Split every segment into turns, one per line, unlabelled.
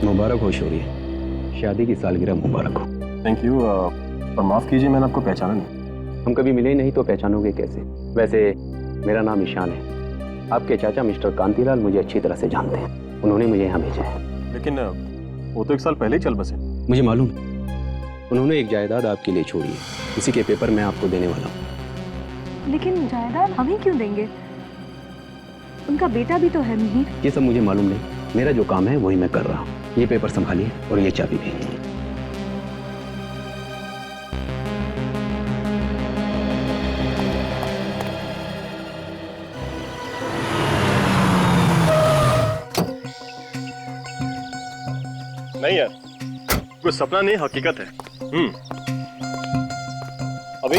मुबारक हो शौर्य, शादी की सालगिरह मुबारक हो।
Thank you. और माफ़ कीजिए, मैंने आपको पहचाना नहीं।
हम कभी मिले नहीं तो पहचानोगे कैसे? वैसे मेरा नाम ईशान है। आपके चाचा मिस्टर कांतीलाल मुझे अच्छी तरह से जानते हैं, उन्होंने मुझे यहाँ भेजा है।
लेकिन वो तो 1 साल पहले ही चल बसे।
मुझे मालूम है, उन्होंने एक जायदाद आपके लिए छोड़ी है, इसी के पेपर मैं आपको देने वाला हूँ।
लेकिन जायदाद हम ही क्यों देंगे? उनका बेटा भी तो है मिहिर।
ये सब मुझे मालूम नहीं, मेरा जो काम है वही मैं कर रहा हूँ। ये पेपर संभालिए और ये चाबी भी।
नहीं यार, कोई सपना नहीं, हकीकत है। अभी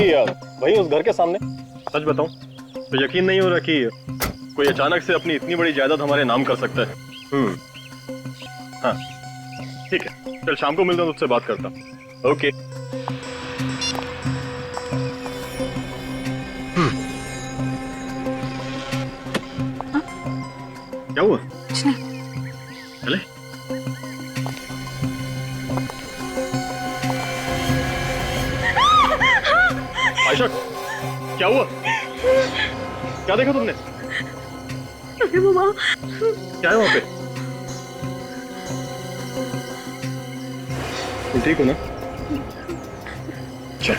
वही उस घर के सामने। सच बताऊं तो यकीन नहीं हो रहा कि कोई अचानक से अपनी इतनी बड़ी जायदाद हमारे नाम कर सकता है। हाँ ठीक है, चल शाम को मिलता हूँ, तुझसे बात करता हूँ। ओके। क्या हुआ?
कुछ नहीं।
चले। आयशा, क्या हुआ? क्या देखा तुमने?
अरे वो वहाँ।
क्या है वहां पे? तुम ठीक हो ना? चल।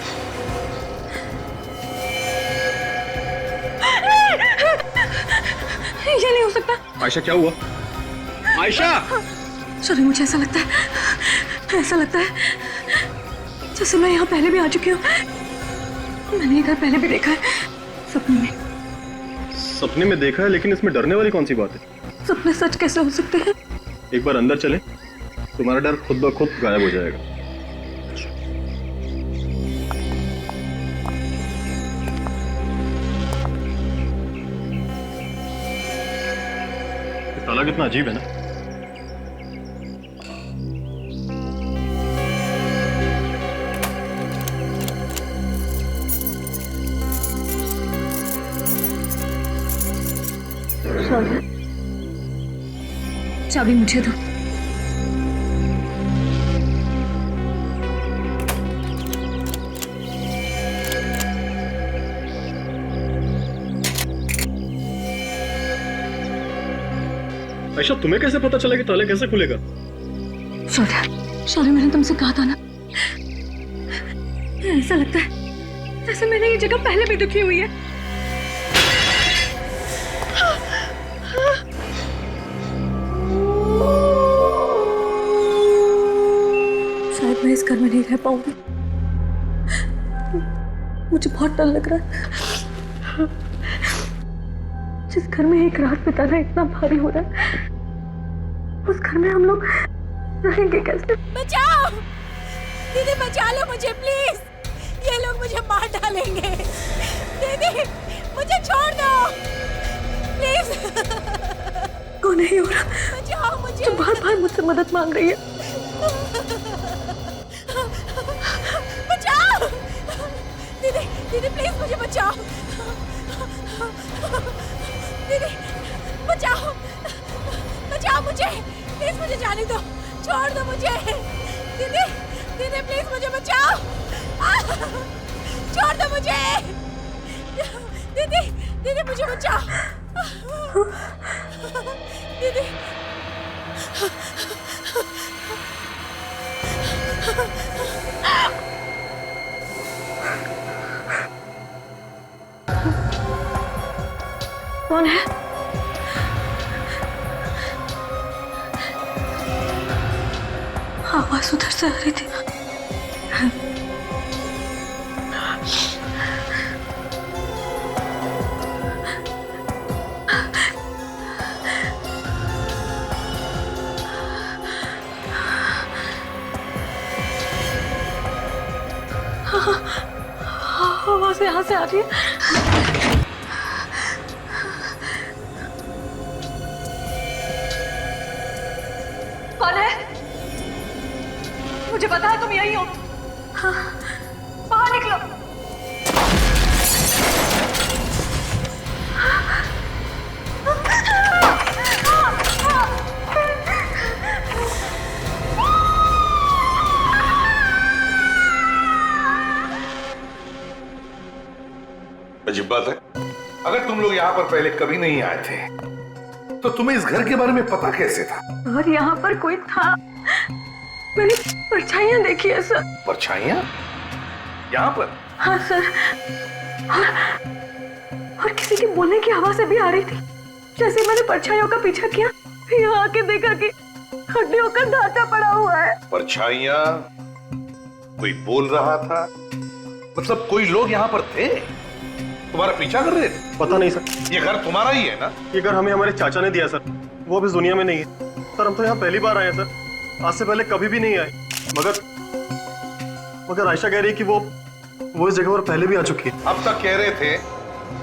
ये नहीं हो सकता।
आयशा क्या हुआ? आयशा!
सॉरी, मुझे ऐसा लगता है जैसे मैं यहाँ पहले भी आ चुकी हूँ। मैंने ये घर पहले भी देखा है, सपने में।
सपने में देखा है, लेकिन इसमें डरने वाली कौन सी बात है?
सपने सच कैसे हो सकते हैं?
एक बार अंदर चले, तुम्हारा डर खुद ब खुद गायब हो जाएगा। ताला कितना अजीब है ना।
चाबी मुझे दो।
आयशा, तुम्हें कैसे पता चला कि ताला कैसे खुलेगा?
शौर्य, मैंने तुमसे कहा था ना, ऐसा लगता है जैसे मैंने ये जगह पहले भी देखी हुई है। शायद मैं इस घर में नहीं रह पाऊंगी। मुझे बहुत डर लग रहा है। जिस घर में एक रात बिताना इतना भारी हो रहा है, उस घर में हम लोग रहेंगे कैसे?
बचाओ दीदी, बचा लो मुझे प्लीज, ये लोग मुझे मार डालेंगे। दीदी मुझे छोड़ दो प्लीज।
कौन नहीं हो रहा?
बचाओ मुझे।
जो बार बार मुझसे मदद मांग रही है।
बचाओ दीदी, दीदी प्लीज मुझे बचाओ। दीदी बचाओ, बचाओ मुझे प्लीज, मुझे जाने दो, छोड़ दो मुझे। दीदी, दीदी प्लीज मुझे बचाओ, छोड़ दो मुझे। दीदी, दीदी मुझे बचाओ। दीदी
कौन है? आवाज उधर से आ रही थी। आवाज यहाँ से आ रही है। कौन है? मुझे पता है तुम यही हो। हाँ, बाहर निकलो।
तुम लोग यहाँ पर पहले कभी नहीं आए थे, तो तुम्हें इस घर के बारे में पता कैसे था?
और यहाँ पर कोई था, मैंने परछाइयाँ देखी है सर।
परछाइयाँ यहाँ पर?
हाँ सर, और किसी के बोलने की आवाज़ भी आ रही थी। जैसे मैंने परछाइयों का पीछा किया, यहाँ आके देखा कि हड्डियों का ढांचा पड़ा हुआ है।
परछाइयाँ? कोई बोल रहा था? मतलब कोई लोग यहाँ पर थे, तुम्हारा पीछा कर रहे थे?
पता नहीं सर।
ये घर तुम्हारा ही है ना?
ये घर हमें हमारे चाचा ने दिया सर, वो अब इस दुनिया में नहीं है सर। हम तो यहाँ पहली बार आए हैं सर, आज से पहले कभी भी नहीं आए। मगर आयशा कह रही है कि वो इस जगह पर पहले भी आ चुकी है।
अब तक कह रहे थे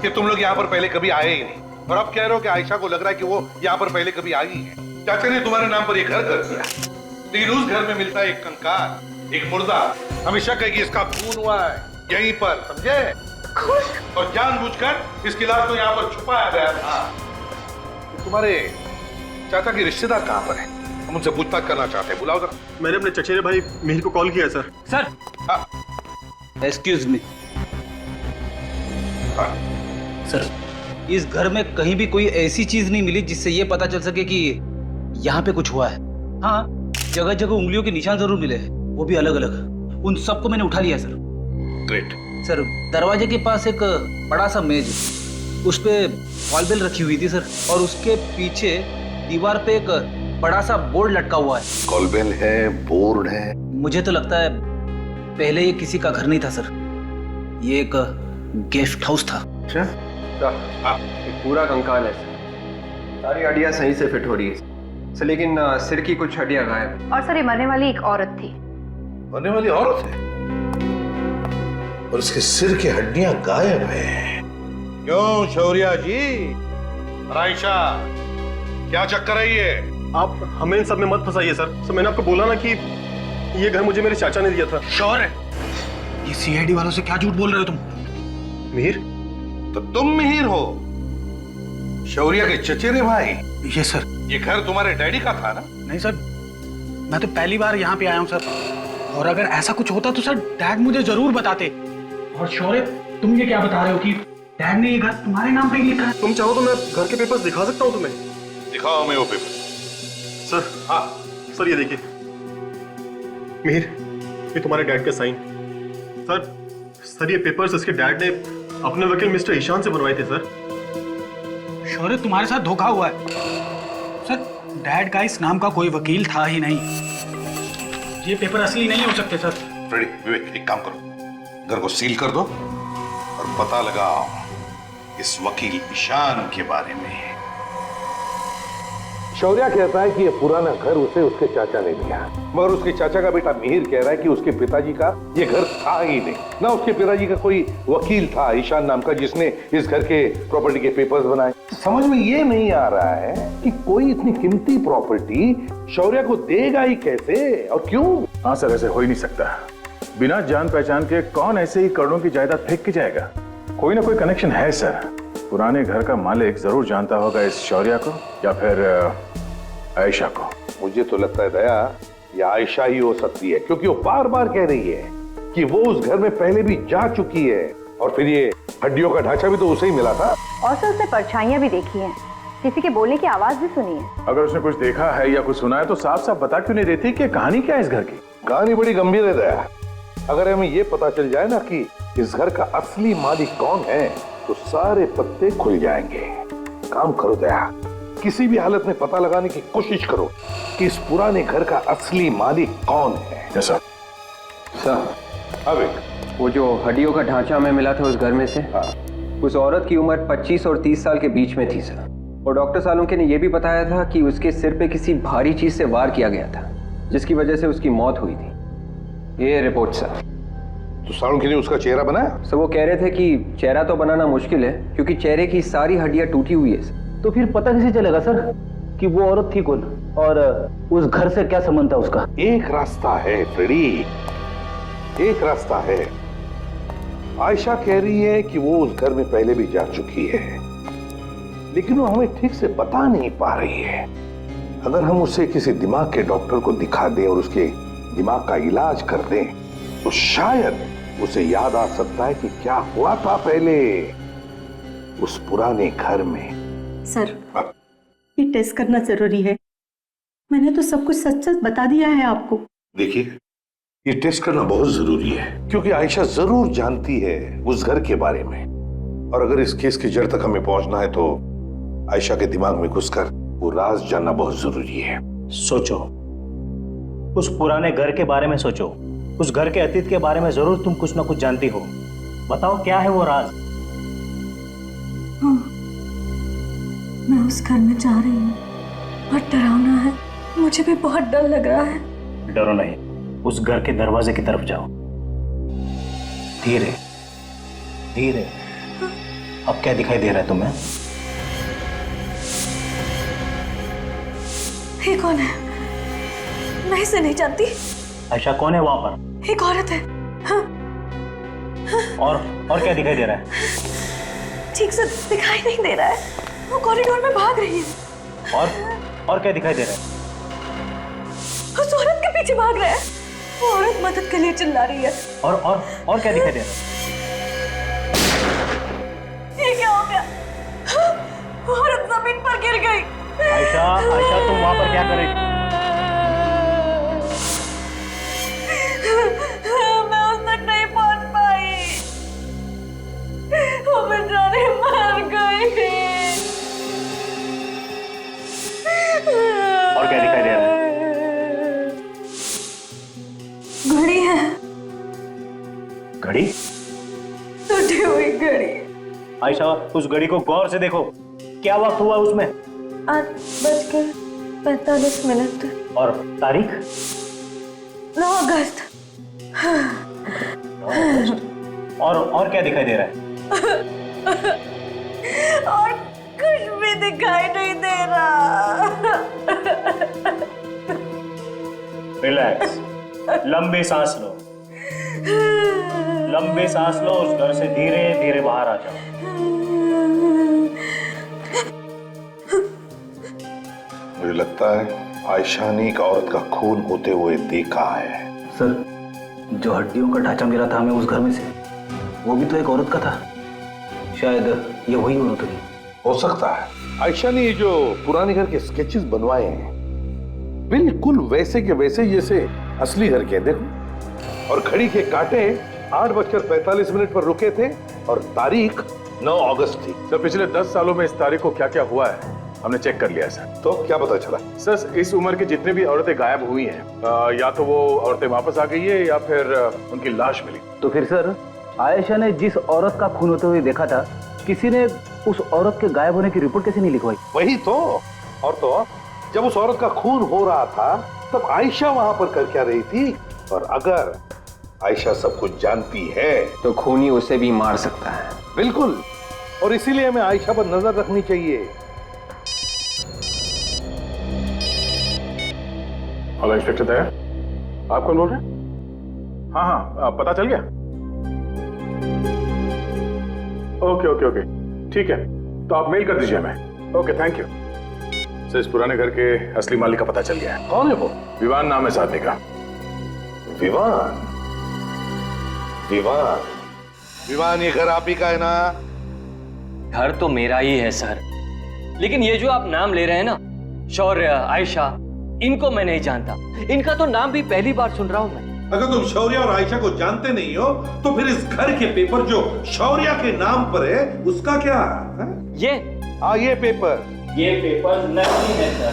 कि तुम लोग यहाँ पर पहले कभी आए ही नहीं, और अब कह रहे हो कि आयशा को लग रहा है कि वो यहाँ पर पहले कभी आई है। चाचा ने तुम्हारे नाम पर ये घर कर दिया, लेकिन उस घर में मिलता है एक कंकाल, एक मुर्दा। हमेशा कहे कि इसका खून हुआ है यहीं पर, समझे? और जानबूझकर इसकी लाश को यहाँ पर छुपाया गया था। तो तुम्हारे चाचा के रिश्तेदार कहाँ पर हैं? हम उनसे पूछताछ करना चाहते हैं, बुलाओ जरा।
मैंने अपने चचेरे भाई मिहिर को कॉल किया है सर।
सर,
हाँ
एक्सक्यूज मी
हाँ।
सर, इस घर में कहीं भी कोई ऐसी चीज नहीं मिली जिससे ये पता चल सके कि यहाँ पे कुछ हुआ है। हाँ, जगह जगह उंगलियों के निशान जरूर मिले हैं, वो भी अलग अलग। उन सबको मैंने उठा लिया सर।
ग्रेट।
सर, दरवाजे के पास एक बड़ा सा मेज, उस पे कॉल बेल रखी हुई थी सर, और उसके पीछे दीवार पे एक बड़ा सा बोर्ड लटका हुआ है।
कॉल बेल है, बोर्ड है।
मुझे तो लगता है पहले ये किसी का घर नहीं था सर, ये एक गेस्ट हाउस था।
अच्छा,
एक पूरा कंकाल है सर, सारी हड्डियां सही से फिट हो रही है सर, लेकिन सिर की कुछ हड्डियां गायब है।
और सर, ये मरने वाली एक औरत थी।
मरने वाली औरत है और उसके सिर की हड्डियां गायब है। क्यों शौर्या जी? आयशा, क्या चक्कर है ये?
आप हमें इन सब में मत फंसाइए सर। मैंने आपको बोला ना कि ये घर मुझे मेरे चाचा ने दिया था।
श्योर है? ये सीआईडी वालों से क्या झूठ बोल रहे हो तुम?
मिहिर?
तो तुम मिहिर हो, शौर्या के चचेरे भाई?
ये सर।
ये घर तुम्हारे डैडी का था ना?
नहीं सर, मैं तो पहली बार यहाँ पे आया हूँ सर, और अगर ऐसा कुछ होता तो सर डैड मुझे जरूर बताते। और शौर्य, तुम ये क्या बता रहे हो कि डैड ने ये घर तुम्हारे नाम पे ही लिखा है?
तुम चाहो तो मैं घर के पेपर्स दिखा सकता हूँ तुम्हें।
दिखाओ हमें वो पेपर।
सर, हाँ सर, ये देखिए मिहिर, ये तुम्हारे डैड का साइन। सर ये पेपर्स इसके डैड ने अपने वकील मिस्टर ईशान से बनवाए थे सर।
शौर्य, तुम्हारे साथ धोखा हुआ है सर। डैड का इस नाम का कोई वकील था ही नहीं। ये पेपर असली नहीं हो सकते सर।
फ्रेडी, विवेक, एक काम करो, घर को सील कर दो और पता लगाओ इस वकील ईशान के बारे में। शौर्या कहता है कि ये पुराना घर उसे उसके चाचा ने दिया, मगर उसके चाचा का बेटा मिहिर कह रहा है कि उसके पिताजी का ये घर था ही नहीं, ना उसके पिताजी का कोई वकील था ईशान नाम का जिसने इस घर के प्रॉपर्टी के पेपर्स बनाए। समझ में ये नहीं आ रहा है कि कोई इतनी कीमती प्रॉपर्टी शौर्या को देगा ही कैसे और क्यों?
हाँ सर, ऐसे हो ही नहीं सकता। बिना जान पहचान के कौन ऐसे ही करोड़ों की जायदाद फेंक के जाएगा? कोई ना कोई कनेक्शन है सर। पुराने घर का मालिक जरूर जानता होगा इस शौर्या को या फिर आयशा को।
मुझे तो लगता है दया, ये आयशा ही हो सकती है, क्योंकि वो बार बार कह रही है कि वो उस घर में पहले भी जा चुकी है, और फिर ये हड्डियों का ढांचा भी तो उसे ही मिला था।
और सर, उसने परछाइयां भी देखी हैं, किसी के बोलने की आवाज भी सुनी है।
अगर उसने कुछ देखा है या कुछ सुना है तो साफ साफ बता क्यों नहीं देती कि कहानी क्या है इस घर की?
कहानी बड़ी गंभीर है दया। अगर हमें ये पता चल जाए ना कि इस घर का असली मालिक कौन है तो सारे पत्ते खुल जाएंगे। काम करो दया, किसी भी हालत में पता लगाने की कोशिश करो कि इस पुराने घर का असली मालिक कौन है।
जैसा
सर,
अब
वो जो हड्डियों का ढांचा हमें मिला था उस घर में से, उस औरत की उम्र 25 और 30 साल के बीच में थी सर। और डॉक्टर सालुंके ने यह भी बताया था कि उसके सिर पे किसी भारी चीज से वार किया गया था, जिसकी वजह से उसकी मौत हुई थी। ये रिपोर्ट सर।
तो सालुंके ने उसका चेहरा बनाया?
सर, वो कह रहे थे कि चेहरा तो बनाना मुश्किल है क्योंकि चेहरे की सारी हड्डियां टूटी हुई है।
तो फिर पता कैसे चलेगा सर कि वो औरत थी कौन और उस घर से क्या संबंध था उसका?
एक रास्ता है फ्रेडी, एक रास्ता है। आयशा कह रही है कि वो उस घर में पहले भी जा चुकी है, लेकिन वो हमें ठीक से बता नहीं पा रही है। अगर हम उसे किसी दिमाग के डॉक्टर को दिखा दें और उसके दिमाग का इलाज कर दें तो शायद उसे याद आ सकता है कि क्या हुआ था पहले। उस पुराने घर में।
सर, ये टेस्ट करना जरूरी है। मैंने तो सब कुछ सच सच बता दिया है आपको।
देखिए, ये टेस्ट करना बहुत जरूरी है क्योंकि आयशा जरूर जानती है उस घर के बारे में, और अगर इस केस की जड़ तक हमें पहुंचना है तो आयशा के दिमाग में घुसकर वो राज जानना बहुत जरूरी है।
सोचो, उस पुराने घर के बारे में सोचो। उस घर के अतीत के बारे में जरूर तुम कुछ ना कुछ जानती हो। बताओ क्या है वो राज?
हाँ, मैं उस घर में जा रही हूँ। बहुत डरावना है, मुझे भी बहुत डर लग रहा है।
डरो नहीं, उस घर के दरवाजे की तरफ जाओ। धीरे धीरे। अब क्या दिखाई दे रहा है तुम्हें?
ये कौन है? मैं इसे नहीं जानती।
आयशा कौन है वहां पर?
एक औरत है। हाँ।
और क्या दिखाई दे रहा है?
ठीक से दिखाई नहीं दे रहा है। वो कॉरिडोर में भाग रही है।
और क्या दिखाई दे रहा है?
उस औरत के पीछे भाग रहा है। वो औरत मदद के लिए चिल्ला रही है।
और क्या दिखाई दे रहा है?
ये क्या हो गया? वो औरत जमीन पर गिर गई।
आयशा, तुम वहां पर क्या कर रही थी?
मैं उस तक नहीं पहुंच पाई। वो बेचारी मर गई।
और क्या दिखाई दे रहा है?
घड़ी है।
घड़ी?
टूटी हुई घड़ी।
आयशा, उस घड़ी को गौर से देखो। क्या वक्त हुआ उसमें?
8:45।
और तारीख?
9 अगस्त।
और क्या दिखाई दे रहा है?
और कुछ भी दिखाई नहीं दे रहा।
रिलैक्स, लंबी सांस लो। लंबी सांस लो। उस घर से धीरे धीरे बाहर आ जाओ।
मुझे लगता है आयशा ने एक औरत का खून होते हुए देखा है।
सर, जो हड्डियों का ढांचा मिला था हमें उस घर में से, वो भी तो एक औरत का था। शायद ये वही औरत होगी।
हो सकता है आयशा ने ये जो पुराने घर के स्केचेस बनवाए हैं बिल्कुल वैसे के वैसे जैसे असली घर के। देखो, और घड़ी के कांटे 8:45 पर रुके थे और तारीख 9 अगस्त थी।
सर, पिछले 10 सालों में इस तारीख को क्या क्या हुआ है हमने चेक कर लिया सर।
तो क्या पता चला?
सर, इस उम्र की जितनी भी औरतें गायब हुई हैं, या तो वो औरतें वापस आ गई है या फिर उनकी लाश मिली।
तो फिर सर, आयशा ने जिस औरत का खून होते हुए देखा था, किसी ने उस औरत के गायब होने की रिपोर्ट कैसे नहीं लिखवाई?
वही तो। और तो जब उस औरत का खून हो रहा था तब आयशा वहां पर कर क्या रही थी? और अगर आयशा सब कुछ जानती है
तो खूनी उसे भी मार सकता है।
बिल्कुल, और इसीलिए हमें आयशा पर नजर रखनी चाहिए।
हेलो इंस्पेक्टर दया, आप कौन बोल रहे हैं? हाँ, पता चल गया? ओके, ठीक है, तो आप मेल कर दीजिए हमें। Okay, thank you. सर, इस पुराने घर के असली मालिक का पता चल गया है।
कौन है वो?
विवान नाम है इस आदमी का।
विवान? विवान, ये घर आप ही का है ना?
घर तो मेरा ही है सर, लेकिन ये जो आप नाम ले रहे हैं ना, शौर्य, आयशा, इनको मैं नहीं जानता। इनका तो नाम भी पहली बार सुन रहा हूं मैं।
अगर तुम शौर्य और आयशा को जानते नहीं हो तो फिर इस घर के पेपर जो शौर्य के नाम पर है उसका क्या है? ये
पेपर नकली है सर।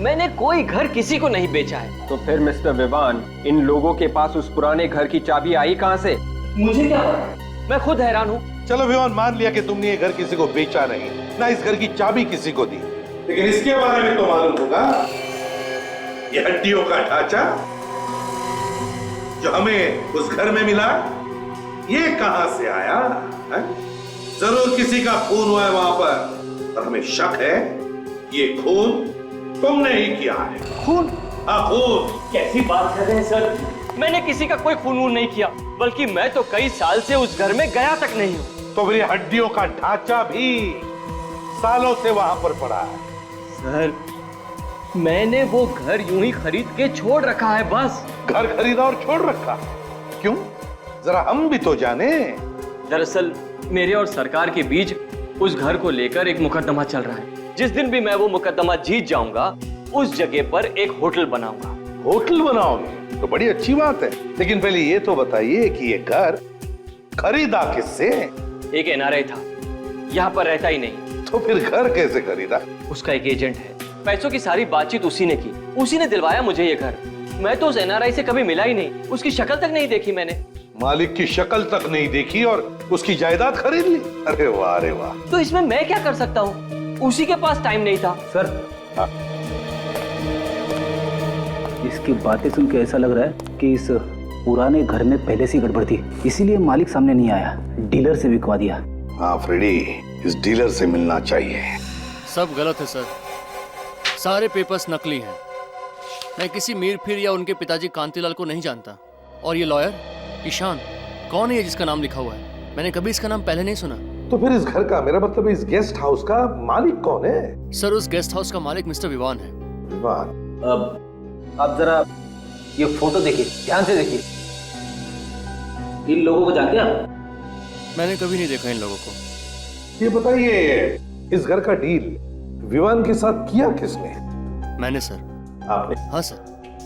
मैंने कोई घर किसी को नहीं बेचा है।
तो फिर मिस्टर विवान, इन लोगों के पास उस पुराने घर की चाबी आई कहां से?
मुझे क्या पता, मैं खुद हैरान हूँ।
चलो विवान, मान लिया कि तुमने ये घर किसी को बेचा नहीं, ना इस घर की चाबी किसी को दी, लेकिन इसके बारे में तो मालूम होगा। ये हड्डियों का ढांचा जो हमें उस घर में मिला, ये कहां से आया है? जरूर किसी का खून हुआ है वहां पर, और हमें शक है ये खून तुमने ही किया है।
खून?
हाँ, खून।
कैसी बात कर रहे हैं सर? मैंने किसी का कोई खून नहीं किया, बल्कि मैं तो कई साल से उस घर में गया तक नहीं हूँ।
तो फिर ये हड्डियों का ढांचा भी सालों से वहां पर पड़ा है।
सर, मैंने वो घर यूं ही खरीद के छोड़ रखा है बस।
घर खरीदा और छोड़ रखा? क्यों? जरा हम भी तो जाने।
दरअसल मेरे और सरकार के बीच उस घर को लेकर एक मुकदमा चल रहा है। जिस दिन भी मैं वो मुकदमा जीत जाऊंगा, उस जगह पर एक होटल बनाऊंगा।
होटल बनाओगे तो बड़ी अच्छी बात है, लेकिन पहले ये तो बताइए कि ये घर खरीदा किससे?
एक एनआरआई था, यहाँ पर रहता ही नहीं।
तो फिर घर कैसे खरीदा?
उसका एक एजेंट है, पैसों की सारी बातचीत उसी ने की, उसी ने दिलवाया मुझे ये घर। मैं तो उस एनआरआई से कभी मिला ही नहीं, उसकी शक्ल तक नहीं देखी मैंने।
मालिक की शक्ल तक नहीं देखी और उसकी जायदाद खरीद ली? अरे वाह, अरे वाह।
तो इसमें मैं क्या कर सकता हूँ? उसी के पास टाइम नहीं था।
सर, इसकी बातें सुन के ऐसा लग रहा है कि इस पुराने घर में पहले से गड़बड़ थी, इसीलिए मालिक सामने नहीं आया, डीलर से बिकवा दिया।
हाँ फ्रेडी, इस डीलर से मिलना चाहिए।
सब गलत है सर, सारे पेपर्स नकली हैं। मैं किसी मीर फिर या उनके पिताजी कांतीलाल को नहीं जानता। और ये लॉयर ईशान कौन है जिसका नाम लिखा हुआ है? मैंने कभी इसका नाम पहले नहीं सुना।
तो फिर इस घर का, मेरा मतलब इस गेस्ट हाउस का मालिक कौन है?
सर, उस गेस्ट हाउस का मालिक मिस्टर विवान है।
विवान?
अब आप जरा ये फोटो देखिए, ध्यान से देखिए। इन लोगों को जानते हैं आप?
मैंने कभी नहीं देखा इन लोगों को।
ये बताइए, इस घर का डील विवान के साथ किया किसने?
मैंने सर।
आपने?
हाँ सर,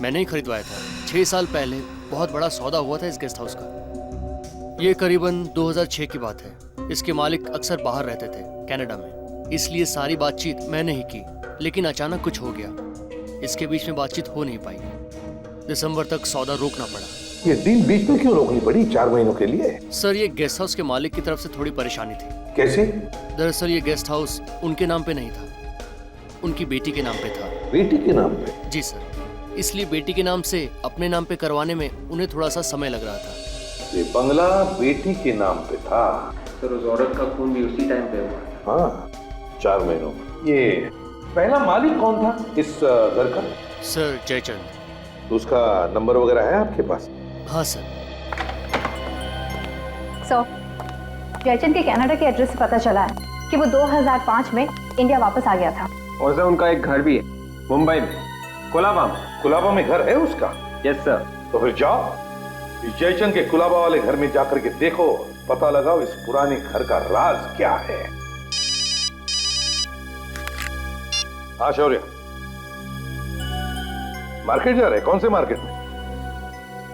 मैंने ही खरीदवाया था। 6 साल पहले बहुत बड़ा सौदा हुआ था इस गेस्ट हाउस का। ये करीबन 2006 की बात है। इसके मालिक अक्सर बाहर रहते थे, कनाडा में, इसलिए सारी बातचीत मैंने ही की। लेकिन अचानक कुछ हो गया, इसके बीच में बातचीत हो नहीं पाई। दिसंबर तक सौदा रोकना पड़ा।
ये डील बीच में क्यों रोकनी पड़ी 4 महीनों के लिए?
सर, ये गेस्ट हाउस के मालिक की तरफ से थोड़ी परेशानी थी।
कैसे?
दरअसल ये गेस्ट हाउस उनके नाम पे नहीं था, उनकी बेटी के नाम पे था।
बेटी के नाम पे?
जी सर, इसलिए बेटी के नाम से अपने नाम पे करवाने में उन्हें थोड़ा सा समय लग रहा था।
ये बंगला बेटी के नाम पे था?
सर, उस औरत का खून भी उसी टाइम पे हुआ।
हाँ, 4 महीनों में। ये पहला मालिक कौन था इस घर का?
सर, जयचंद।
तो उसका नंबर वगैरह है आपके पास?
हाँ सर।
जयचंद के कनाडा के एड्रेस से पता चला है कि वो 2005 में इंडिया वापस आ गया था।
और सर, उनका एक घर भी है मुंबई में, कुलाबा में।
कुलाबा में घर है उसका?
Yes sir.
तो फिर जाओ, इस जयचंद के कुलाबा वाले घर में जाकर के देखो, पता लगाओ इस पुराने घर का राज क्या है। हाँ शौर्य, मार्केट जा रहे? कौन से मार्केट में?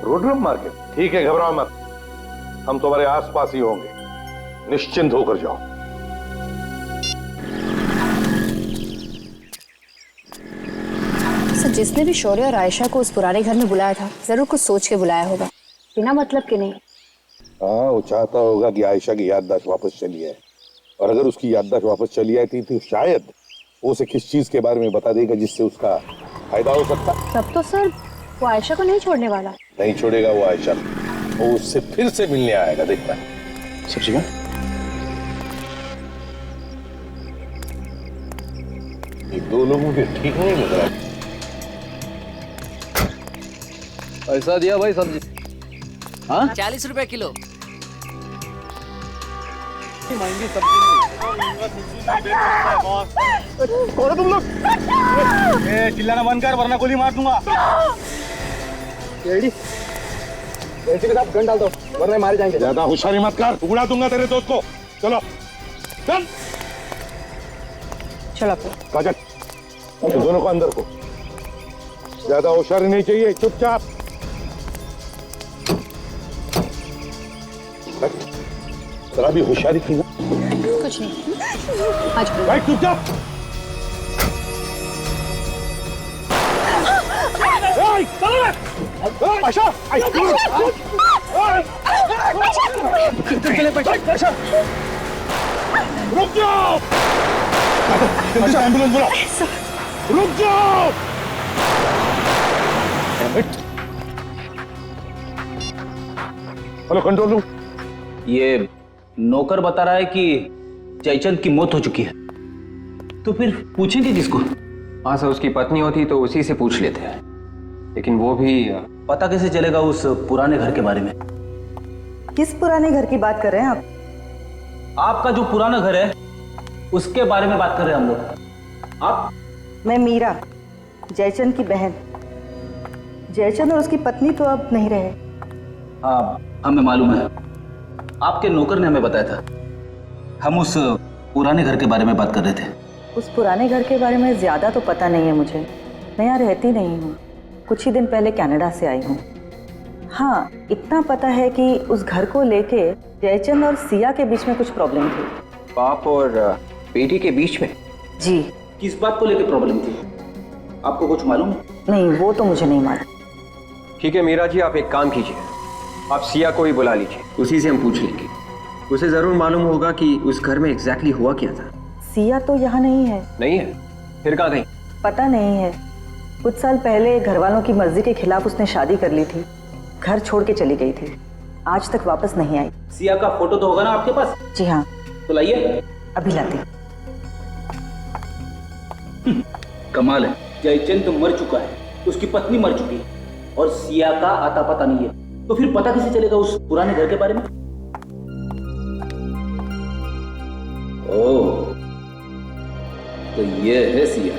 रोडरम मार्केट? ठीक है, घबराओ मत, हम तुम्हारे आसपास ही होंगे, निश्चिंत होकर जाओ।
सर, जिसने भी शौर्य और आयशा को उस पुराने घर में बुलाया था, जरूर कुछ सोच के बुलाया होगा, बिना मतलब के नहीं।
हाँ, वो चाहता होगा कि आयशा की याददाश्त वापस चली आए, और अगर उसकी याददाश्त वापस चली आई थी तो शायद वो उसे किस चीज के बारे में बता देगा जिससे उसका फायदा हो सकता।
तब तो सर वो आयशा को नहीं छोड़ने वाला।
नहीं छोड़ेगा वो आयशा, वो उससे फिर से मिलने आएगा, देखना। सब्जी में ये 2 लोगों के ठीक नहीं लग रहा।
पैसा दिया भाई सब्जी? हाँ,
40 रुपए किलो।
महंगी सब्जी। कौन हो तुम लोग? चिल्लाना बंद कर वरना गोली मार दूंगा। के साथ गन डाल दो वरना मारे जाएंगे।
ज्यादा होशियारी मत कर, उड़ा दूंगा तेरे दोस्त को। चलो चल
चलो
काजल, दोनों को अंदर को। ज्यादा होशियारी नहीं चाहिए, चुपचाप। जरा भी होशियारी की ना।
कुछ नहीं, आज
भाई चुपचाप। रुक जाओ, एम्बुलेंस बुलाओ। रुक जाओ। Hello control room.
ये नौकर बता रहा है कि जयचंद की मौत हो चुकी है, तो फिर पूछेंगे किसको?
हाँ सर, उसकी पत्नी होती तो उसी से पूछ लेते हैं, लेकिन वो भी
पता कैसे चलेगा उस पुराने घर के बारे में?
किस पुराने घर की बात कर रहे हैं आप?
आपका जो पुराना घर है उसके बारे में बात कर रहे हैं हम लोग। आप?
मैं मीरा, जयचंद की बहन। जयचंद और उसकी पत्नी तो अब नहीं रहे।
हाँ, हमें मालूम है, आपके नौकर ने हमें बताया था। हम उस पुराने घर के बारे में बात कर रहे थे।
उस पुराने घर के बारे में ज़्यादा तो पता नहीं है मुझे। मैं यहाँ रहती नहीं हूँ, कुछ ही दिन पहले कनाडा से आई हूँ। हाँ, इतना पता है कि उस घर को लेके जयचंद और सिया के बीच में कुछ प्रॉब्लम थी।
बाप और बेटी के बीच में?
जी।
किस बात को लेकर प्रॉब्लम थी, आपको कुछ मालूम है?
नहीं, वो तो मुझे नहीं मालूम।
ठीक है मीरा जी, आप एक काम कीजिए, आप सिया को ही बुला लीजिए, उसी से हम पूछ लेंगे। उसे जरूर मालूम होगा कि उस घर में एग्जैक्टली हुआ क्या था।
सिया तो यहाँ नहीं है।
नहीं है? फिर कहाँ गई?
पता नहीं है, कुछ साल पहले घर वालों की मर्जी के खिलाफ उसने शादी कर ली थी, घर छोड़ के चली गई थी, आज तक वापस नहीं आई।
सिया का फोटो तो होगा ना आपके पास?
जी हाँ।
तो लाइए,
अभी लाती।
कमाल है, जयचंद तो मर चुका है, उसकी पत्नी मर चुकी है और सिया का आता पता नहीं है, तो फिर पता कैसे चलेगा उस पुराने घर के बारे में? ओह, तो ये है सिया।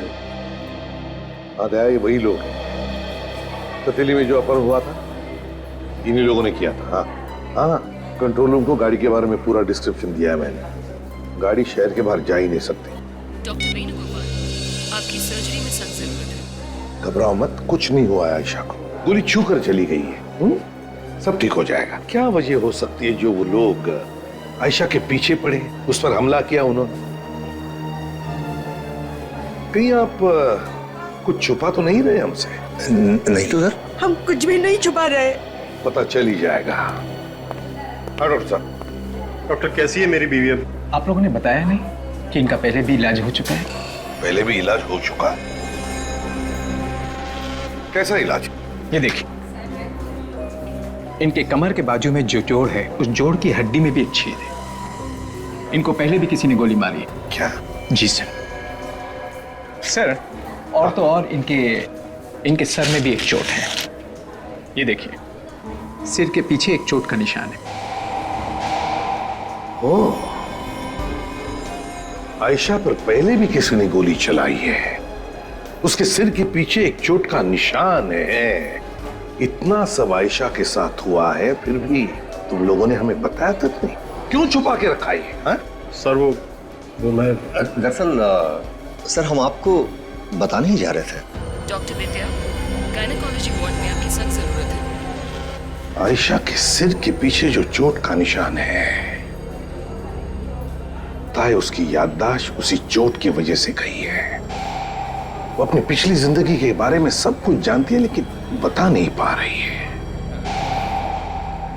हाँ दया, ये वही लोग हैं। पतीली में जो अपहरण हुआ था इन्हीं लोगों ने किया था। हाँ हाँ, कंट्रोल रूम को गाड़ी के बारे में पूरा डिस्क्रिप्शन दिया है मैंने। गाड़ी शहर के बाहर जा ही नहीं सकती।
डॉक्टर वेणुगोपाल, आपकी सर्जरी में सख्त जरूरत है।
घबराओ मत, कुछ नहीं हुआ है आयशा को, गोली छू कर चली गई है। सब ठीक हो जाएगा। क्या वजह हो सकती है जो वो लोग आयशा के पीछे पड़े, उस पर हमला किया उन्होंने? कहीं आप कुछ छुपा तो नहीं रहे हमसे? नहीं तो सर,
हम कुछ भी नहीं छुपा रहे।
पता चल ही जाएगा। हाँ डॉक्टर साहब।
डॉक्टर, कैसी है मेरी बीवी अब?
आप लोगों ने बताया नहीं कि इनका पहले भी इलाज हो चुका है?
पहले भी इलाज हो चुका है? कैसा इलाज?
ये देखिए, इनके कमर के बाजू में जो जोड़ है, उस जोड़ की हड्डी में भी एक छेद है। इनको पहले भी किसी ने गोली मारी है।
क्या?
जी सर। सर, और तो और इनके सर में भी एक चोट है। ये देखिए, सिर के पीछे एक चोट का निशान है।
ओह, आयशा पर पहले भी किसी ने गोली चलाई है, उसके सिर के पीछे एक चोट का निशान है। इतना सब आयशा के साथ हुआ है, फिर भी तुम लोगों ने हमें बताया तक नहीं। क्यों छुपा के रखा है? हाँ?
सर वो मैं
दरअसल सर, हम आपको बताने ही जा रहे थे।
डॉक्टर विद्या, गायनेकोलॉजी वार्ड में आपकी सख्त जरूरत है।
आयशा के सिर के पीछे जो चोट का निशान है, ताए उसकी याददाश्त उसी चोट की वजह से गई है। वो अपनी पिछली जिंदगी के बारे में सब कुछ जानती है, लेकिन बता नहीं पा रही है।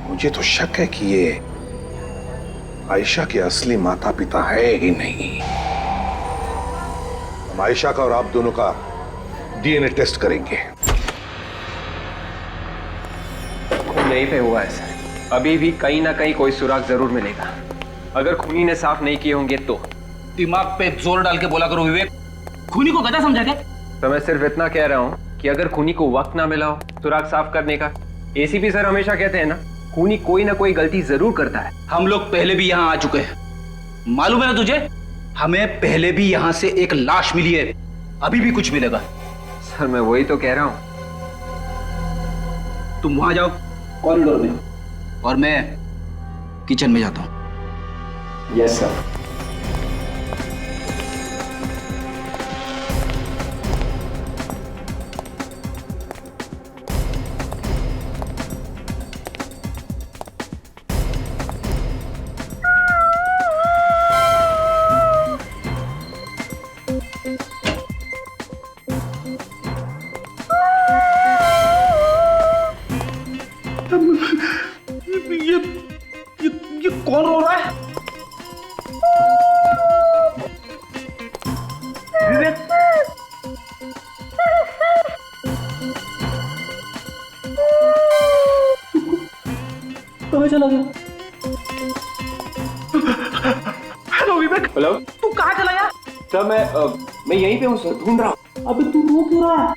मुझे तो शक है कि ये आयशा के असली माता पिता है ही नहीं। हम आयशा का और आप दोनों का डीएनए टेस्ट करेंगे।
खून नहीं पे हुआ है सर, अभी भी कहीं ना कहीं कोई सुराग जरूर मिलेगा। अगर खूनी ने साफ नहीं किए होंगे तो।
दिमाग पे जोर डाल के बोला करो विवेक, खूनी को गधा समझा क्या?
तो मैं सिर्फ इतना कह रहा हूँ कि अगर खूनी को वक्त ना मिला हो सुराग साफ करने का, एसीपी सर हमेशा कहते हैं ना, खूनी कोई ना कोई गलती जरूर करता है।
हम लोग पहले भी यहाँ आ चुके हैं, मालूम है ना तुझे? हमें पहले भी यहाँ से एक लाश मिली है, अभी भी कुछ मिलेगा।
सर मैं वही तो कह रहा हूँ।
तुम वहां जाओ कॉरिडोर में, और मैं किचन में जाता हूँ।
Yes sir.
ये कौन रो रहा है? विवेक, कहाँ चला गया? हेलो विवेक।
हेलो।
तू कहाँ चला गया?
सर मैं यहीं पे हूँ सर, ढूंढ रहा हूँ।
अबे तू रो क्यों रहा है?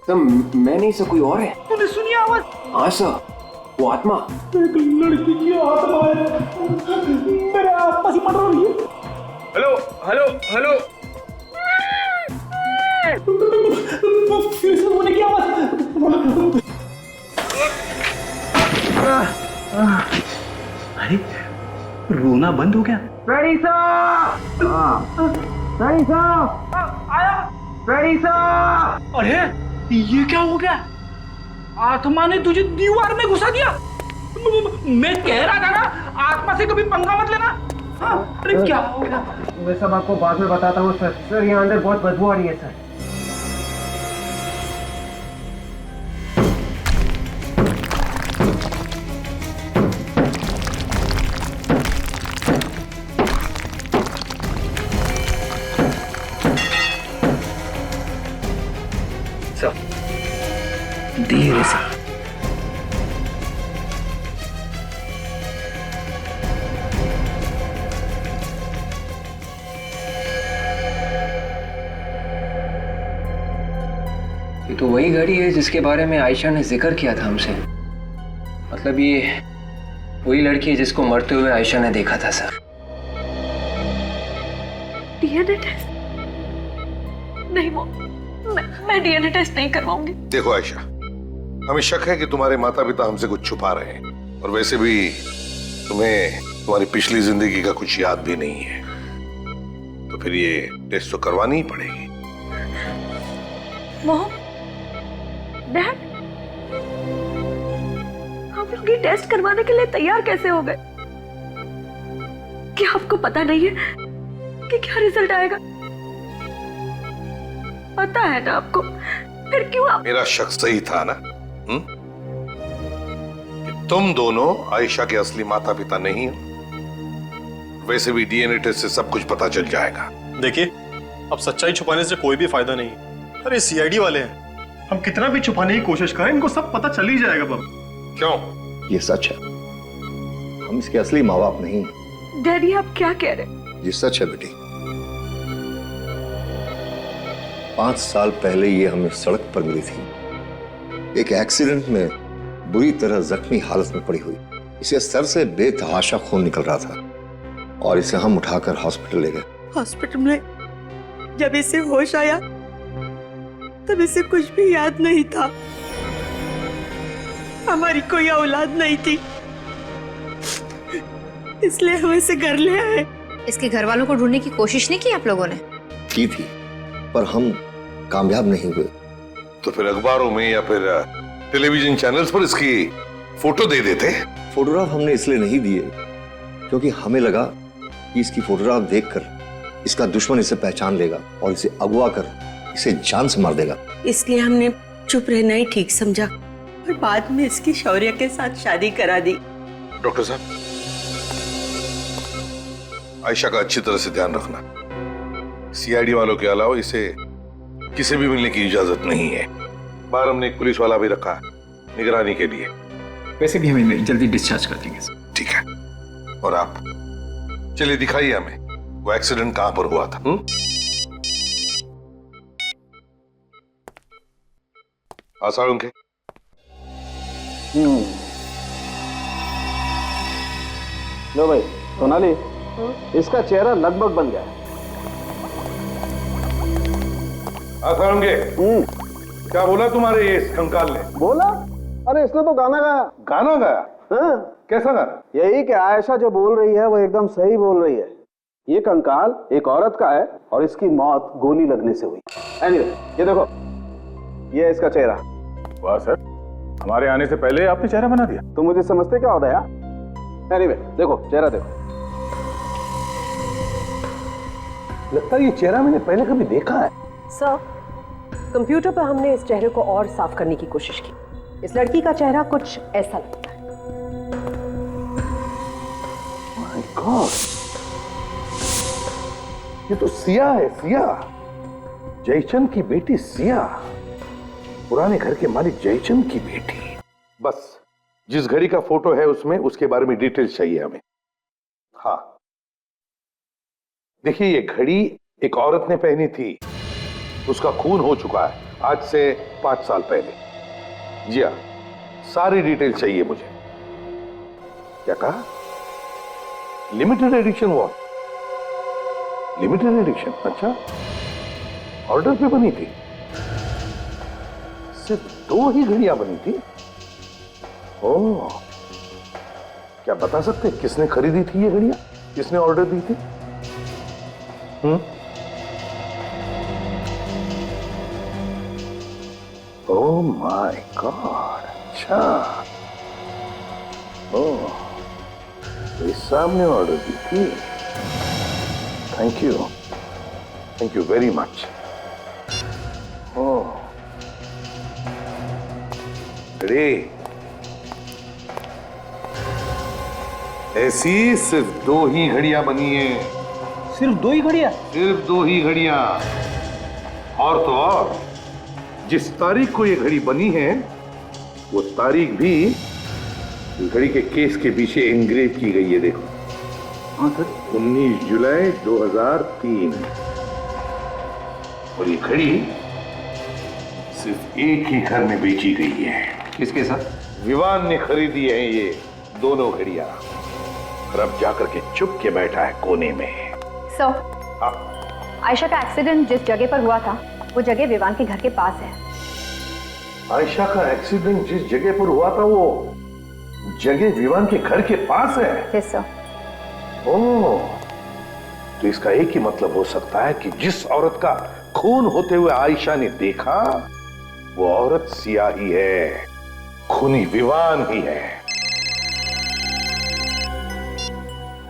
सर मैं नहीं सर, कोई और है।
तूने सुनी आवाज?
हाँ सर, वो आत्मा।
एक लड़की की आत्मा है, मेरे आसपास ही पड़ रही है।
Hello hello hello.
फिर से रोने की आवाज। अरे रोना बंद हो गया?
Freddie sir! Freddie sir!
आया
फ्रेडी सर!
अरे ये क्या हो गया? आत्मा ने तुझे दीवार में घुसा दिया। मैं कह रहा था ना आत्मा से कभी पंगा मत लेना। अरे क्या हो गया?
मैं सब आपको बाद में बताता हूँ सर। सर यहाँ अंदर बहुत बदबू आ रही है सर।
धीरे से।
ये तो वही घड़ी है जिसके बारे में आयशा ने जिक्र किया था हमसे। मतलब ये वही लड़की है जिसको मरते हुए आयशा ने देखा था सर।
डीएनए टेस्ट नहीं, वो मैं डीएनए टेस्ट नहीं करवाऊंगी।
देखो आयशा, हमें शक है कि तुम्हारे माता पिता हमसे कुछ छुपा रहे हैं, और वैसे भी तुम्हें तुम्हारी पिछली जिंदगी का कुछ याद भी नहीं है, तो फिर ये टेस्ट तो करवानी ही पड़ेगी।
मोहन, डैड, आप लोग ये टेस्ट करवाने के लिए तैयार कैसे हो गए? क्या आपको पता नहीं है कि क्या रिजल्ट आएगा? पता है ना आपको, फिर क्यों आप...
मेरा शक सही था ना? कि तुम दोनों आयशा के असली माता पिता नहीं हो। वैसे भी डीएनए टेस्ट से सब कुछ पता चल जाएगा।
देखिए, अब सच्चाई छुपाने से कोई भी फायदा नहीं। अरे सीआईडी वाले हैं, हम कितना भी छुपाने की कोशिश करें इनको सब पता चल ही जाएगा। बाबू
क्यों?
ये सच है, हम इसके असली माँ बाप नहीं।
डैडी आप क्या कह रहे?
ये सच है बेटी। 5 साल पहले ये हमें सड़क पर मिली थी, एक एक्सीडेंट में बुरी तरह जख्मी हालत में पड़ी हुई। इसे सर से बेतहाशा खून निकल रहा था और इसे हम उठाकर हॉस्पिटल ले गए।
हॉस्पिटल में जब इसे होश आया तब इसे कुछ भी याद नहीं था। हमारी कोई औलाद नहीं थी, इसलिए हम इसे घर ले आए।
इसके घर वालों को ढूंढने की कोशिश नहीं की आप लोगों ने?
की थी, पर हम कामयाब नहीं हुए।
तो फिर अखबारों में या फिर टेलीविजन चैनल्स पर इसकी फोटो दे देते।
फोटोग्राफ हमने इसलिए नहीं दिए क्योंकि हमें लगा कि इसकी फोटोग्राफ देखकर इसका दुश्मन इसे पहचान लेगा और इसे अगवा कर इसे जान से मार देगा।
इसलिए हमने चुप रहना ही ठीक समझा और बाद में इसकी शौर्य के साथ शादी करा दी।
डॉक्टर साहब, आयशा का अच्छी तरह से ध्यान रखना। सीआईडी वालों के अलावा इसे किसी भी मिलने की इजाजत नहीं है। बाहर हमने एक पुलिस वाला भी रखा है निगरानी के लिए।
वैसे भी हमें जल्दी डिस्चार्ज कर देंगे।
ठीक है, और आप चलिए दिखाइए हमें वो एक्सीडेंट कहां पर हुआ था। आसाड़ उनके।
लो भाई सोनाली, इसका चेहरा लगभग बन गया है।
आसाड़ उनके। क्या बोला तुम्हारे ये कंकाल ने?
बोला? अरे इसने तो गाना गाया।
गाना गाया?
हाँ।
कैसा गाना?
यही कि आयशा जो बोल रही है वो एकदम सही बोल रही है। ये कंकाल एक औरत का है और इसकी मौत गोली लगने से हुई। एनीवे, ये देखो, ये है इसका चेहरा।
वाह सर, हमारे आने से पहले आपने चेहरा बना दिया।
तुम मुझे समझते क्या होता है? एनीवे, देखो चेहरा देखो। लगता है ये चेहरा मैंने पहले कभी देखा है।
सर, कंप्यूटर पर हमने इस चेहरे को और साफ करने की कोशिश की। इस लड़की का चेहरा कुछ ऐसा लगता है।
माय गॉड, ये तो सिया है। सिया, जयचंद की बेटी सिया, पुराने घर के मालिक जयचंद की बेटी। बस जिस घड़ी का फोटो है उसमें उसके बारे में डिटेल्स चाहिए हमें। हाँ, देखिए ये घड़ी एक औरत ने पहनी थी, उसका खून हो चुका है आज से 5 साल पहले। जी हाँ, सारी डिटेल चाहिए मुझे। क्या कहा? Limited edition? वो लिमिटेड एडिशन? अच्छा, ऑर्डर पे बनी थी? सिर्फ 2 ही घड़ियां बनी थी? ओह, क्या बता सकते किसने खरीदी थी ये घड़ियां? किसने ऑर्डर दी थी? ओह माय गॉड, अच्छा। ओह, तो इस साहब ने ऑर्डर दी थी। Thank you very much. ओह, अरे ऐसी सिर्फ 2 ही घड़ियां बनी हैं।
सिर्फ 2 ही घड़ियां?
सिर्फ 2 ही घड़ियां। और तो और, जिस तारीख को ये घड़ी बनी है वो तारीख भी घड़ी के केस के पीछे एंग्रेव की गई है। देखो, हाँ सर, 19 जुलाई 2003। और ये घड़ी सिर्फ एक ही घर में बेची गई है।
किसके साथ?
विवान ने खरीदी है ये दोनों घड़ियां, और अब जाकर के चुप के बैठा है कोने में।
सर, आयशा का एक्सीडेंट जिस जगह पर हुआ था वो जगह विवान के घर के पास है।
आयशा का एक्सीडेंट जिस जगह पर हुआ था वो जगह विवान के घर के पास है?
Yes sir.
ओह, तो इसका एक ही मतलब हो सकता है कि जिस औरत का खून होते हुए आयशा ने देखा वो औरत सिया ही है, खूनी विवान ही है।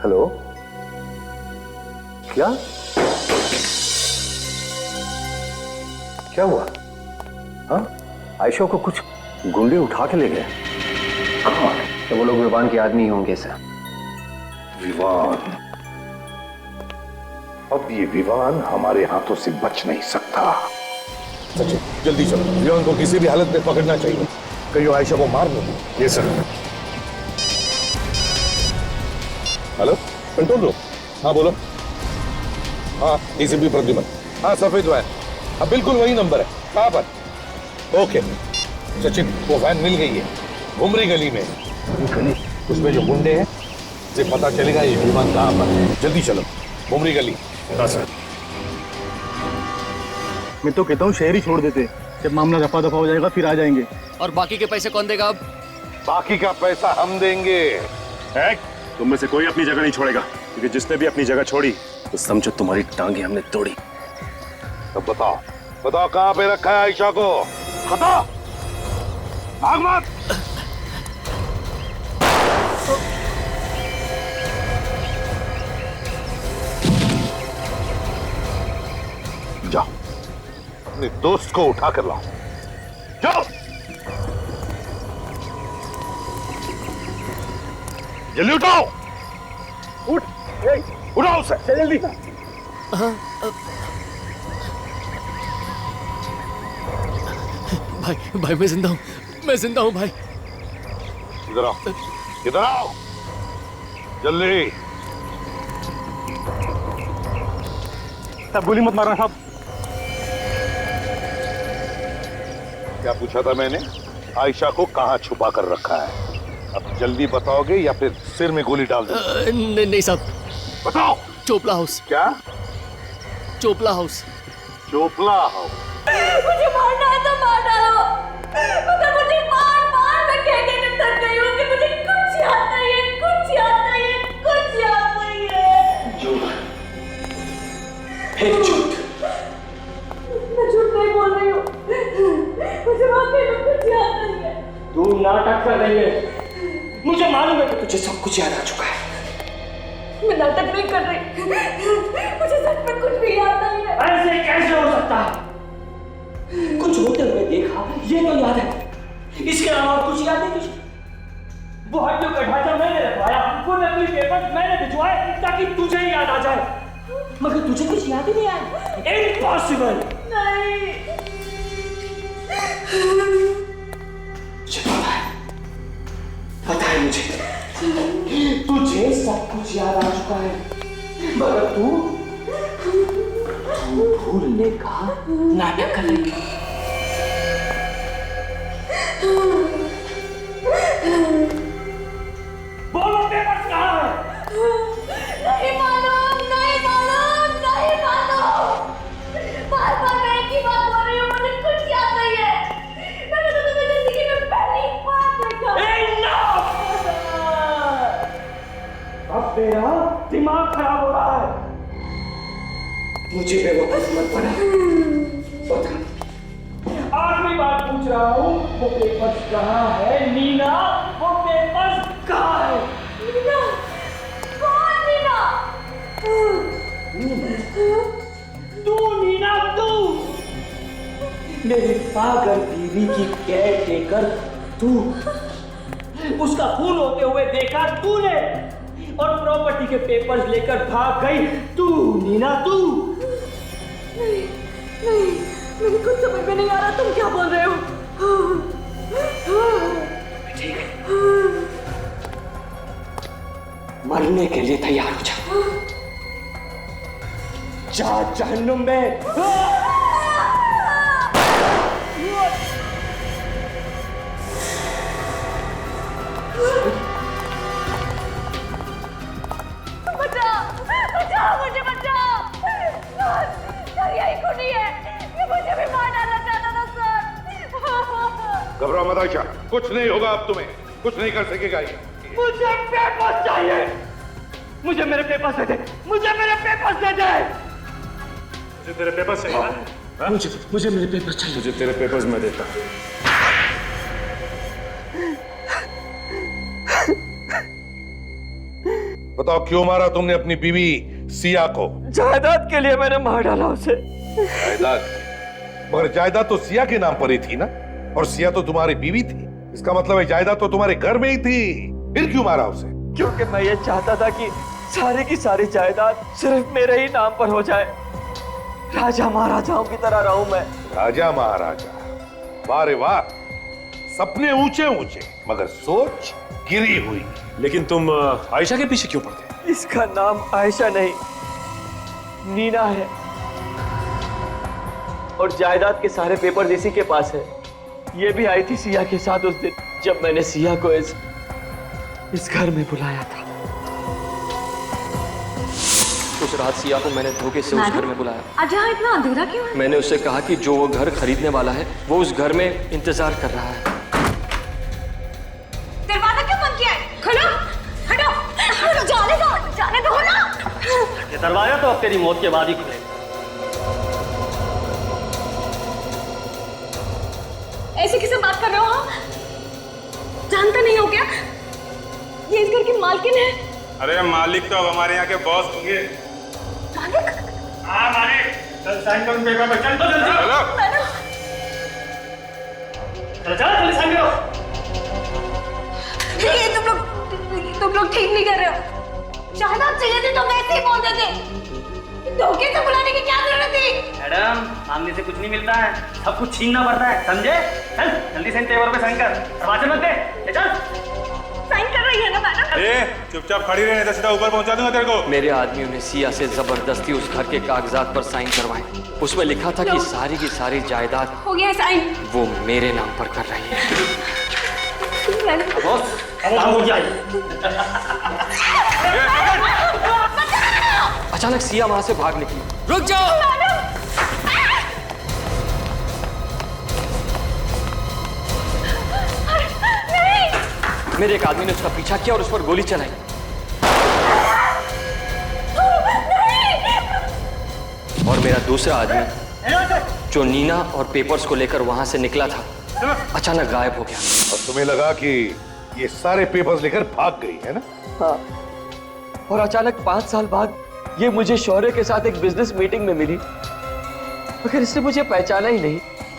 हेलो, क्या क्या हुआ?
हाँ, आयशा को कुछ गुंडे उठा के ले गए। तो वो लोग विवान के आदमी होंगे सर।
विवान? अब ये विवान हमारे हाथों से बच नहीं सकता। सचिन, जल्दी चलो, विवान को किसी भी हालत में पकड़ना चाहिए, कहीं वो आयशा को मार नहीं। ये सर। Hello, control room. हाँ बोलो। हाँ, एसीपी प्रद्युमन। हाँ, सफेद वैन। हाँ, बिल्कुल वही नंबर है। कहाँ पर? ओके सचिन, वो वैन मिल गई है, घुमरी गली में। गली? उसमें जो गुंडे हैं से पता चलेगा ये विमान कहाँ पर है। जल्दी चलो, घुमरी गली। हाँ सर।
मैं तो कहता हूँ शहर ही छोड़ देते, जब मामला रफा दफा हो जाएगा फिर आ जाएंगे।
और बाकी के पैसे कौन देगा? अब
बाकी का पैसा हम देंगे।
तुम में से कोई अपनी जगह नहीं छोड़ेगा, क्योंकि जिसने भी अपनी जगह छोड़ी तो समझो तुम्हारी टांगे हमने तोड़ी।
अब बताओ, बताओ कहाँ पे रखा है आयशा को? बताओ, भाग मत। जाओ, अपने दोस्त को उठा कर लाओ। जाओ, जल्दी उठाओ। उठ, उठाओ उसे जल्दी।
भाई मैं जिंदा हूँ, मैं जिंदा हूँ भाई।
इधर आओ, इधर आओ, जल्दी।
साहब गोली मत मारना साहब।
क्या पूछा था मैंने? आयशा को कहाँ छुपा कर रखा है? अब जल्दी बताओगे या फिर सिर में गोली डाल दोगे?
नहीं साहब।
बताओ।
चोपला हाउस।
क्या?
चोपला हाउस।
चोपला हाउस?
मुझे मारना है तो मार डालो, मगर मुझे मार मैं कहने में थक गई हूँ कि मुझे कुछ याद नहीं है, कुछ याद नहीं है, कुछ याद नहीं है।
झूठ, फिर झूठ।
मैं झूठ नहीं बोल रही हूँ, मुझे वाकई में कुछ याद नहीं है।
तू नाटक कर रही है, मुझे मालूम है कि तुझे सब कुछ याद आ चुका है।
मैं नाटक नहीं कर रही, मुझे सच में कुछ भी याद नहीं है।
ऐसे कैसे हो सकता है? कुछ होते हुए देखा ये तो याद है, इसके अलावा कुछ याद नहीं तुझे? वो हड्डियों का ढांचा मैंने रखवाया, वो नकली पेपर मैंने भिजवाए ताकि तुझे ही याद आ जाए, मगर तुझे कुछ याद ही नहीं आया। इम्पॉसिबल।
नहीं,
मुझे पता है मुझे, तुझे सब कुछ याद आ चुका है, मगर तू भूलने का नाटक कर रही है। बोलो पेपर्स कहाँ है?
नहीं मालूम, नहीं मालूम, नहीं मालूम। बार-बार मैं एक ही बात बोल रही हूँ, मुझे कुछ याद नहीं है। मैंने तो तुम्हें जिंदगी में पहली बार देखा।
अब तेरा दिमाग मुझे बेवकूफ मत बना। बता, आखिरी बार पूछ रहा हूँ, वो पेपर्स कहाँ है? नीना, वो पेपर्स कहाँ है?
नीना, कौन नीना?
तू नीना, तू मेरी पागल बीवी की केयर टेकर, तू उसका खून होते हुए देखा तूने, और प्रॉपर्टी के पेपर्स लेकर भाग गई तू नीना, तू।
नहीं नहीं, मेरी कुछ समझ में नहीं आ रहा, तुम क्या बोल रहे हो?
ठीक है, मरने के लिए तैयार हो जा। जा जहन्नुम में।
बचाओ, बचाओ, मुझे बचाओ। सर यही खूनी है, ये मुझे भी मार डालना चाहता था सर।
घबराओ मत आयशा, कुछ नहीं होगा अब तुम्हें, कुछ नहीं कर सकेगा ये।
मुझे पेपर्स चाहिए, मुझे मेरे पेपर्स दे दे, मुझे मेरे पेपर्स दे दे।
मुझे तेरे पेपर्स चाहिए ना?
मुझे मेरे पेपर्स चाहिए।
मुझे तेरे पेपर्स मैं देता हूं।
बताओ क्यों मारा तुमने अपनी बीवी सिया को?
जायदाद के लिए मैंने मार डाला उसे।
जायदाद? मगर जायदाद तो सिया के नाम पर ही थी ना, और सिया तो तुम्हारी बीवी थी। इसका मतलब है जायदाद तो तुम्हारे घर में ही थी, फिर क्यों मारा उसे?
क्योंकि मैं ये चाहता था कि सारी की सारी जायदाद सिर्फ मेरे ही नाम पर हो जाए। राजा महाराजाओं की तरह रहूं मैं।
राजा महाराजा? वाह रे वाह, सपने ऊंचे ऊंचे मगर सोच गिरी हुई।
लेकिन तुम आयशा के पीछे क्यों पड़ते?
इसका नाम आयशा नहीं, नीना है, और जायदाद के सारे पेपर इसी के पास है। ये भी आई थी सिया के साथ उस दिन जब मैंने सिया को इस घर में बुलाया था।
उस रात सिया को मैंने धोखे से उस घर में बुलाया।
आज यहाँ इतना अंधेरा क्यों है?
मैंने उससे कहा कि जो वो घर खरीदने वाला है वो उस घर में इंतजार कर रहा है।
दरवाजा क्यों बंद किया है? खोलो, हटो, जाने दो ना।
ये दरवाजा तो अब तेरी मौत के बाद ही खुलेगा।
ऐसे किसे बात कर रहे हो? जानते नहीं हो क्या? ये इस घर की मालकिन है।
अरे मालिक तो अब हमारे यहाँ के बॉस होंगे।
मालिक?
हाँ मालिक, चल साइन करो पेपर पे, चल तो जल्दी। चलो चलो जल्दी साइन करो।
ये तुम लोग ठीक नहीं कर रहे हो। जायदाद चाहिए थी तो वैसे ही बोल देते। धोखे से बुलाने की क्या जरूरत थी?
मैडम, मांगने से कुछ नहीं मिलता है, सब कुछ छीनना पड़ता है, समझे? चल जल्दी से पेपर पे साइन कर, दरवाजे मत दे, चल।
साइन कर रही है ना मैडम?
ए, चुपचाप खड़ी रहे, नहीं तो सीधा ऊपर पहुंचा दूंगा तेरे को।
मेरे आदमियों ने सिया से जबरदस्ती उस घर के कागजात पर साइन करवाए। उसमें लिखा था कि सारी की सारी जायदाद
हो गया साइन।
वो मेरे नाम पर कर रही है।
बॉस, काम हो गया।
अचानक सिया वहां से भाग निकली।
रुक जाओ!
मेरे एक आदमी ने उसका पीछा किया और उस पर गोली चलाई। और मेरा दूसरा आदमी जो नीना और पेपर्स को लेकर वहां से निकला था, अचानक गायब हो गया।
और तुम्हें लगा कि ये सारे पेपर्स लेकर भाग गई है ना?
हाँ, और अचानक 5 साल बाद ये मुझे शौर्य के साथ एक बिजनेस मीटिंग में मिली, मगर इसने मुझे पहचाना ही नहीं।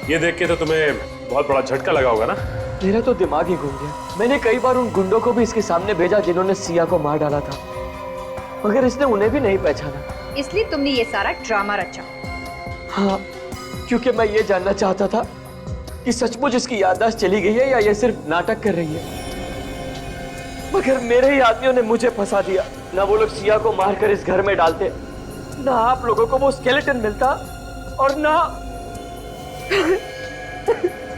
ये देख के तो तुम्हें बहुत बड़ा झटका लगा होगा ना?
मेरा तो दिमाग ही घूम गया। मैंने कई बार उन गुंडों को भी इसके सामने भेजा जिन्होंने सिया को मार डाला था, मगर इसने उन्हें भी नहीं पहचाना।
इसलिए तुमने ये सारा ड्रामा रचा?
हाँ, क्योंकि मैं ये जानना चाहता था कि सचमुच इसकी याददाश्त चली गई है या ये सिर्फ नाटक कर रही है। मगर मेरे ही आदमियों ने मुझे फंसा दिया। ना वो लोग सिया को मारकर इस घर में डालते, ना आप लोगों को वो स्केलेटन मिलता, और ना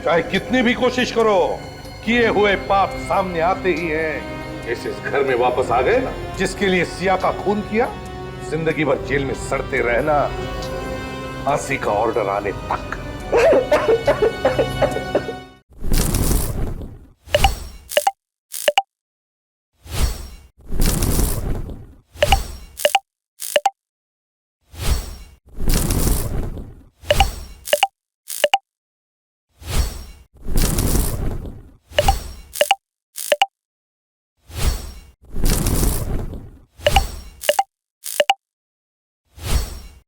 चाहे कितनी भी कोशिश करो, किए हुए पाप सामने आते ही हैं। इस घर में वापस आ गए ना, जिसके लिए सिया का खून किया, जिंदगी भर जेल में सड़ते रहना, फांसी का ऑर्डर आने तक।